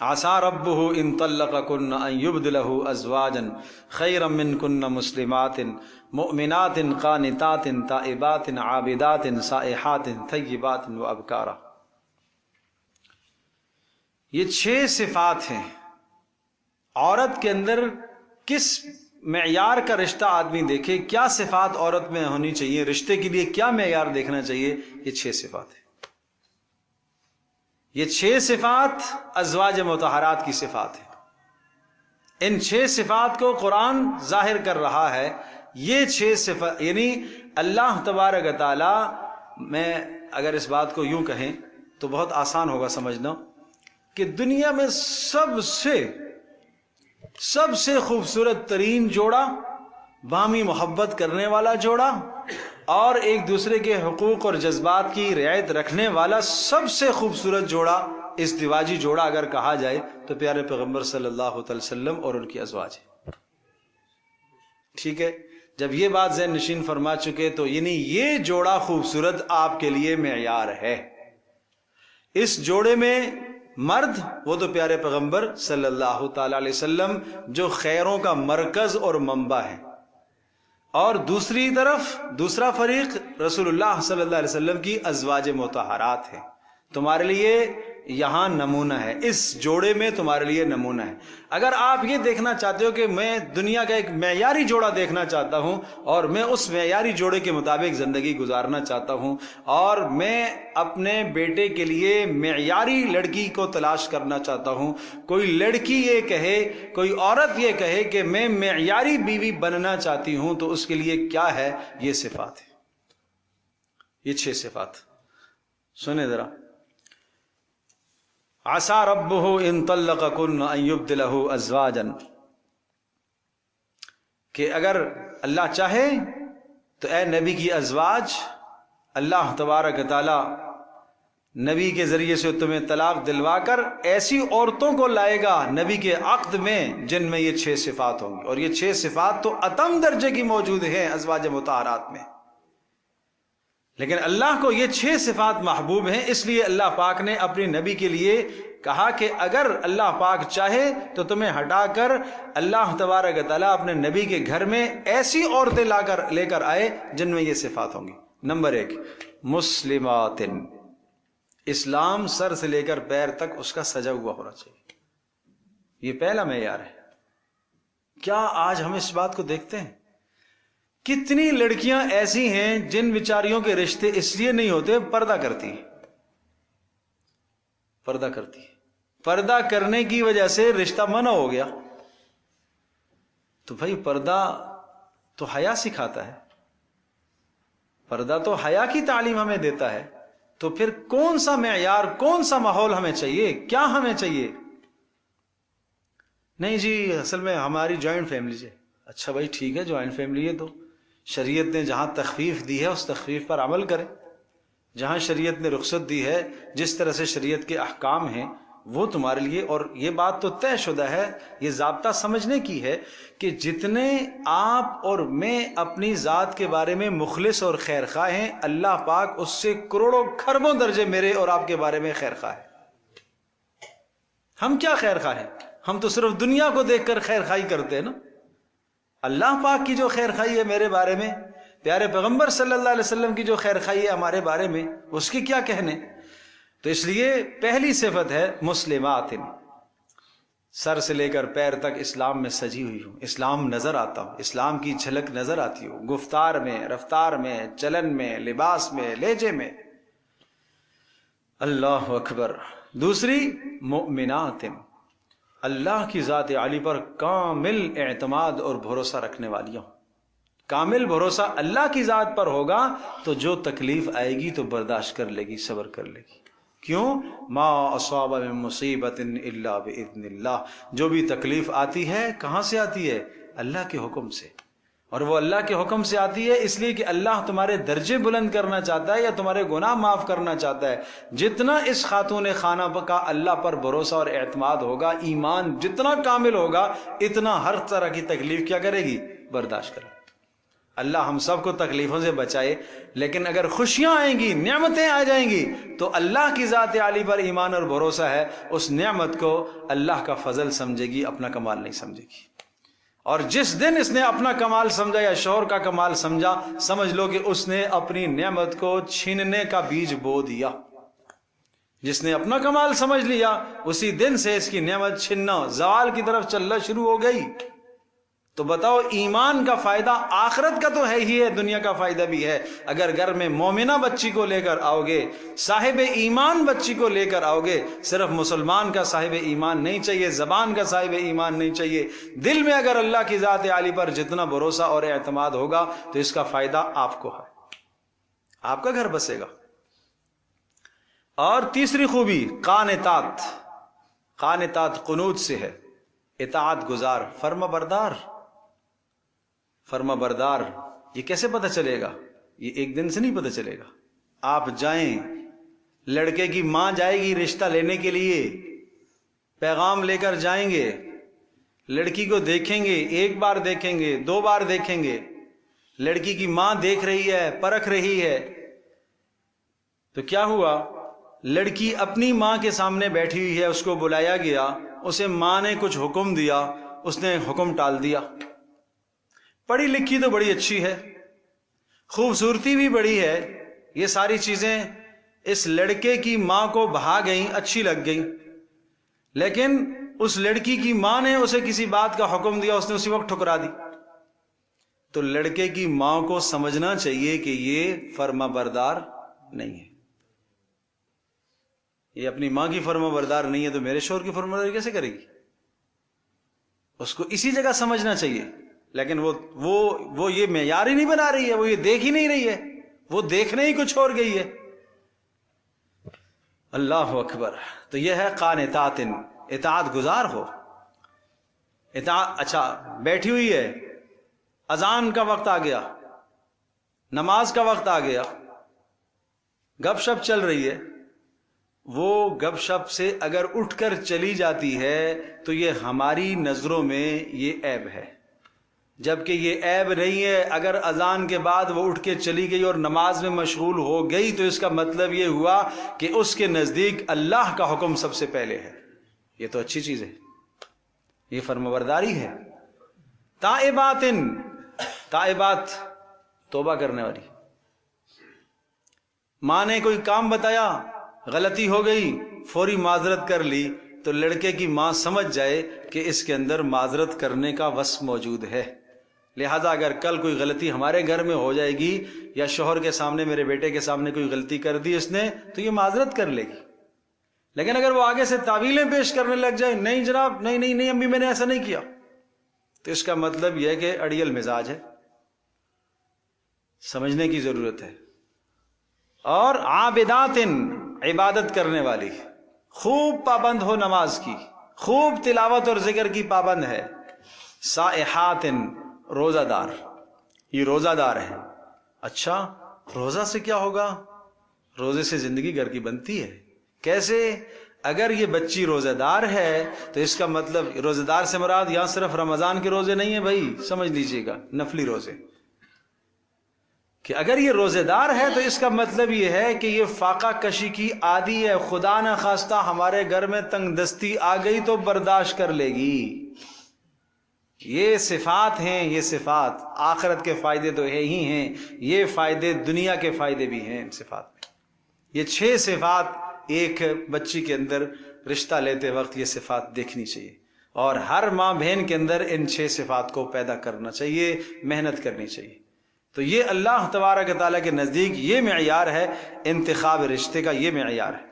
عسى ربه ان طلقكن ان يبدله ازواجا خيرا منكن مسلمات مؤمنات قانتات تائبات عابدات سائحات طیبات وابکارا. یہ 6 صفات ہیں. عورت کے اندر کس معیار کا رشتہ آدمی دیکھے، کیا صفات عورت میں ہونی چاہیے، رشتے کے لیے کیا معیار دیکھنا چاہیے، یہ 6 صفات ہیں. یہ 6 صفات ازواج مطہرات کی صفات ہیں. ان 6 صفات کو قرآن ظاہر کر رہا ہے. یہ 6 صفات یعنی اللہ تبارک و تعالی، میں اگر اس بات کو یوں کہیں تو بہت آسان ہوگا سمجھنا، کہ دنیا میں سب سے خوبصورت ترین جوڑا، باہمی محبت کرنے والا جوڑا اور ایک دوسرے کے حقوق اور جذبات کی رعایت رکھنے والا سب سے خوبصورت جوڑا، ازدواجی جوڑا اگر کہا جائے تو پیارے پیغمبر صلی اللہ علیہ وسلم اور ان کی ازواج ہے. ٹھیک ہے، جب یہ بات ذہن نشین فرما چکے تو یعنی یہ جوڑا خوبصورت آپ کے لیے معیار ہے. اس جوڑے میں مرد، وہ تو پیارے پیغمبر صلی اللہ تعالی علیہ وسلم جو خیروں کا مرکز اور منبع ہے، اور دوسری طرف دوسرا فریق رسول اللہ صلی اللہ علیہ وسلم کی ازواج مطہرات ہیں. تمہارے لیے یہاں نمونہ ہے، اس جوڑے میں تمہارے لیے نمونہ ہے. اگر آپ یہ دیکھنا چاہتے ہو کہ میں دنیا کا ایک معیاری جوڑا دیکھنا چاہتا ہوں اور میں اس معیاری جوڑے کے مطابق زندگی گزارنا چاہتا ہوں، اور میں اپنے بیٹے کے لیے معیاری لڑکی کو تلاش کرنا چاہتا ہوں، کوئی لڑکی یہ کہے، کوئی عورت یہ کہے کہ میں معیاری بیوی بننا چاہتی ہوں، تو اس کے لیے کیا ہے؟ یہ صفات ہے، یہ 6 صفات. سنیں ذرا. عسى ربه ان طلقكن ان يبدله ازواجا، کہ اگر اللہ چاہے تو اے نبی کی ازواج، اللہ تبارک تعالی نبی کے ذریعے سے تمہیں طلاق دلوا کر ایسی عورتوں کو لائے گا نبی کے عقد میں جن میں یہ 6 صفات ہوں گی. اور یہ 6 صفات تو اتم درجے کی موجود ہیں ازواج مطہرات میں، لیکن اللہ کو یہ 6 صفات محبوب ہیں. اس لیے اللہ پاک نے اپنے نبی کے لیے کہا کہ اگر اللہ پاک چاہے تو تمہیں ہٹا کر اللہ تبارک تعالیٰ اپنے نبی کے گھر میں ایسی عورتیں لے کر آئے جن میں یہ صفات ہوں گی. نمبر 1، مسلمات، اسلام سر سے لے کر پیر تک اس کا سجا ہوا ہونا چاہیے. یہ پہلا معیار ہے. کیا آج ہم اس بات کو دیکھتے ہیں؟ کتنی لڑکیاں ایسی ہیں جن بیچاریوں کے رشتے اس لیے نہیں ہوتے، پردہ کرتی پردہ کرنے کی وجہ سے رشتہ منع ہو گیا. تو بھائی پردہ تو حیا سکھاتا ہے، پردہ تو حیا کی تعلیم ہمیں دیتا ہے. تو پھر کون سا معیار، کون سا ماحول ہمیں چاہیے، کیا ہمیں چاہیے؟ نہیں جی اصل میں ہماری جوائنٹ فیملی ہے. اچھا بھائی ٹھیک ہے، جوائنٹ فیملی ہے تو شریعت نے جہاں تخفیف دی ہے اس تخفیف پر عمل کریں. جہاں شریعت نے رخصت دی ہے، جس طرح سے شریعت کے احکام ہیں وہ تمہارے لیے. اور یہ بات تو طے شدہ ہے، یہ ضابطہ سمجھنے کی ہے کہ جتنے آپ اور میں اپنی ذات کے بارے میں مخلص اور خیر خواہ ہیں، اللہ پاک اس سے کروڑوں کھربوں درجے میرے اور آپ کے بارے میں خیر خواہ ہے. ہم کیا خیر خواہ ہیں؟ ہم تو صرف دنیا کو دیکھ کر خیر خواہی کرتے ہیں نا. اللہ پاک کی جو خیر خواہی ہے میرے بارے میں، پیارے پیغمبر صلی اللہ علیہ وسلم کی جو خیر خواہی ہے ہمارے بارے میں، اس کی کیا کہنے. تو اس لیے پہلی صفت ہے مسلمات، سر سے لے کر پیر تک اسلام میں سجی ہوئی ہوں، اسلام نظر آتا ہوں، اسلام کی جھلک نظر آتی ہو، گفتار میں، رفتار میں، چلن میں، لباس میں، لہجے میں. اللہ اکبر. دوسری مومنات، اللہ کی ذات عالی پر کامل اعتماد اور بھروسہ رکھنے والی ہوں. کامل بھروسہ اللہ کی ذات پر ہوگا تو جو تکلیف آئے گی تو برداشت کر لے گی، صبر کر لے گی. کیوں؟ ما اصاب من مصیبت الا باذن اللہ. جو بھی تکلیف آتی ہے کہاں سے آتی ہے؟ اللہ کے حکم سے. اور وہ اللہ کے حکم سے آتی ہے اس لیے کہ اللہ تمہارے درجے بلند کرنا چاہتا ہے یا تمہارے گناہ معاف کرنا چاہتا ہے. جتنا اس خاتون خانہ کا اللہ پر بھروسہ اور اعتماد ہوگا، ایمان جتنا کامل ہوگا، اتنا ہر طرح کی تکلیف کیا کرے گی؟ برداشت کرے. اللہ ہم سب کو تکلیفوں سے بچائے، لیکن اگر خوشیاں آئیں گی، نعمتیں آ جائیں گی، تو اللہ کی ذات عالی پر ایمان اور بھروسہ ہے، اس نعمت کو اللہ کا فضل سمجھے گی، اپنا کمال نہیں سمجھے گی۔ اور جس دن اس نے اپنا کمال سمجھا یا شوہر کا کمال سمجھا، سمجھ لو کہ اس نے اپنی نعمت کو چھیننے کا بیج بو دیا۔ جس نے اپنا کمال سمجھ لیا، اسی دن سے اس کی نعمت چھننا، زوال کی طرف چلنا شروع ہو گئی۔ تو بتاؤ، ایمان کا فائدہ آخرت کا تو ہے ہی ہے، دنیا کا فائدہ بھی ہے۔ اگر گھر میں مومنہ بچی کو لے کر آؤ گے، صاحب ایمان بچی کو لے کر آؤ گے، صرف مسلمان کا صاحب ایمان نہیں چاہیے، زبان کا صاحب ایمان نہیں چاہیے، دل میں اگر اللہ کی ذات عالی پر جتنا بھروسہ اور اعتماد ہوگا تو اس کا فائدہ آپ کو ہے، آپ کا گھر بسے گا۔ اور تیسری خوبی قانتات، قانتات قنوت سے ہے، اطاعت گزار، فرما بردار۔ فرما بردار یہ کیسے پتہ چلے گا؟ یہ ایک دن سے نہیں پتہ چلے گا۔ آپ جائیں، لڑکے کی ماں جائے گی رشتہ لینے کے لیے، پیغام لے کر جائیں گے، لڑکی کو دیکھیں گے، ایک بار دیکھیں گے، 2 بار دیکھیں گے، لڑکی کی ماں دیکھ رہی ہے، پرکھ رہی ہے، تو کیا ہوا؟ لڑکی اپنی ماں کے سامنے بیٹھی ہوئی ہے، اس کو بلایا گیا، اسے ماں نے کچھ حکم دیا، اس نے حکم ٹال دیا۔ پڑھی لکھی تو بڑی اچھی ہے، خوبصورتی بھی بڑی ہے، یہ ساری چیزیں اس لڑکے کی ماں کو بھا گئیں، اچھی لگ گئیں، لیکن اس لڑکی کی ماں نے اسے کسی بات کا حکم دیا، اس نے اسی وقت ٹھکرا دی۔ تو لڑکے کی ماں کو سمجھنا چاہیے کہ یہ فرما بردار نہیں ہے، یہ اپنی ماں کی فرما بردار نہیں ہے، تو میرے شوہر کی فرما برداری کیسے کرے گی؟ اس کو اسی جگہ سمجھنا چاہیے، لیکن وہ یہ معیار ہی نہیں بنا رہی ہے، وہ یہ دیکھ ہی نہیں رہی ہے، وہ دیکھنے ہی کچھ اور گئی ہے۔ اللہ اکبر۔ تو یہ ہے قانتات، اطاعت گزار ہو۔ اچھا، بیٹھی ہوئی ہے، اذان کا وقت آ گیا، نماز کا وقت آ گیا، گپ شپ چل رہی ہے، وہ گپ شپ سے اگر اٹھ کر چلی جاتی ہے تو یہ ہماری نظروں میں یہ عیب ہے، جبکہ یہ عیب نہیں ہے۔ اگر اذان کے بعد وہ اٹھ کے چلی گئی اور نماز میں مشغول ہو گئی تو اس کا مطلب یہ ہوا کہ اس کے نزدیک اللہ کا حکم سب سے پہلے ہے، یہ تو اچھی چیز ہے، یہ فرمانبرداری ہے۔ تائبات، تائبات توبہ کرنے والی، ماں نے کوئی کام بتایا، غلطی ہو گئی، فوری معذرت کر لی، تو لڑکے کی ماں سمجھ جائے کہ اس کے اندر معذرت کرنے کا وصف موجود ہے، لہذا اگر کل کوئی غلطی ہمارے گھر میں ہو جائے گی یا شوہر کے سامنے، میرے بیٹے کے سامنے کوئی غلطی کر دی اس نے، تو یہ معذرت کر لے گی۔ لیکن اگر وہ آگے سے تعویلیں پیش کرنے لگ جائے، نہیں جناب، نہیں نہیں نہیں امی میں نے ایسا نہیں کیا، تو اس کا مطلب یہ ہے کہ اڑیل مزاج ہے، سمجھنے کی ضرورت ہے۔ اور عابدات، عبادت کرنے والی، خوب پابند ہو نماز کی، خوب تلاوت اور ذکر کی پابند ہے۔ سائحات، روزہ دار، یہ روزہ دار ہے۔ اچھا، روزہ سے کیا ہوگا؟ روزے سے زندگی گھر کی بنتی ہے۔ کیسے؟ اگر یہ بچی روزہ دار ہے تو اس کا مطلب، روزہ دار سے مراد یہاں صرف رمضان کے روزے نہیں ہیں بھائی، سمجھ لیجئے گا، نفلی روزے، کہ اگر یہ روزے دار ہے تو اس کا مطلب یہ ہے کہ یہ فاقہ کشی کی عادی ہے، خدا نہ خواستہ ہمارے گھر میں تنگ دستی آ گئی تو برداشت کر لے گی۔ یہ صفات ہیں، یہ صفات آخرت کے فائدے تو ہے ہی ہیں، یہ فائدے دنیا کے فائدے بھی ہیں ان صفات میں۔ یہ 6 صفات ایک بچی کے اندر رشتہ لیتے وقت یہ صفات دیکھنی چاہیے، اور ہر ماں بہن کے اندر ان 6 صفات کو پیدا کرنا چاہیے، محنت کرنی چاہیے۔ تو یہ اللہ تبارک و تعالیٰ کے نزدیک یہ معیار ہے، انتخاب رشتے کا یہ معیار ہے۔